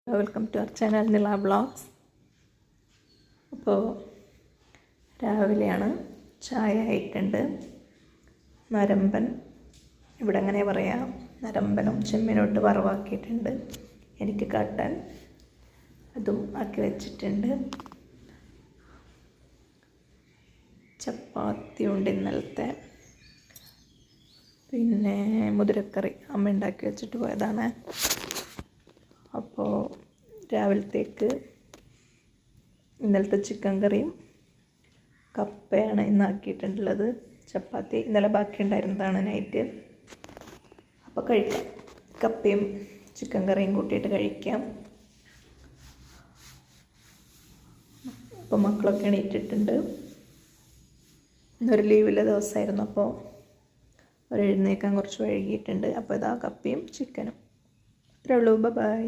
Welcome to our channel നില vlogs. അപ്പോൾ രാവിലെയാണ്, ചായ ആയിട്ടുണ്ട്. നരമ്പൻ, ഇവിടെ അങ്ങനെ പറയാം, നരമ്പനും ചെമ്മീനോട്ട് വറവാക്കിയിട്ടുണ്ട്. എനിക്ക് കാട്ടാൻ അതും ആക്കി വെച്ചിട്ടുണ്ട്. ചപ്പാത്തി ഉണ്ട് ഇന്നലത്തെ. പിന്നെ മുതിരക്കറി അമ്മ ഉണ്ടാക്കി വെച്ചിട്ട് പോയതാണ്. അപ്പോൾ രാവിലത്തേക്ക് ഇന്നലത്തെ ചിക്കൻ കറിയും കപ്പയാണ് ഇന്നാക്കിയിട്ടുള്ളത്. ചപ്പാത്തി ഇന്നലെ ബാക്കി ഉണ്ടായിരുന്നതാണ് നൈറ്റ്. അപ്പോൾ കഴിക്കാം, കപ്പയും ചിക്കൻ കറിയും കൂട്ടിയിട്ട് കഴിക്കാം. അപ്പോൾ മക്കളൊക്കെ എണീറ്റിട്ടുണ്ട്. ഇന്നൊരു ലീവിലെ ദിവസമായിരുന്നു, അപ്പോൾ അവർ എഴുന്നേക്കാൻ കുറച്ച് വൈകിയിട്ടുണ്ട്. അപ്പോൾ ഇതാ കപ്പയും ചിക്കനും. അത്രേ ഉള്ളൂ. ബൈ.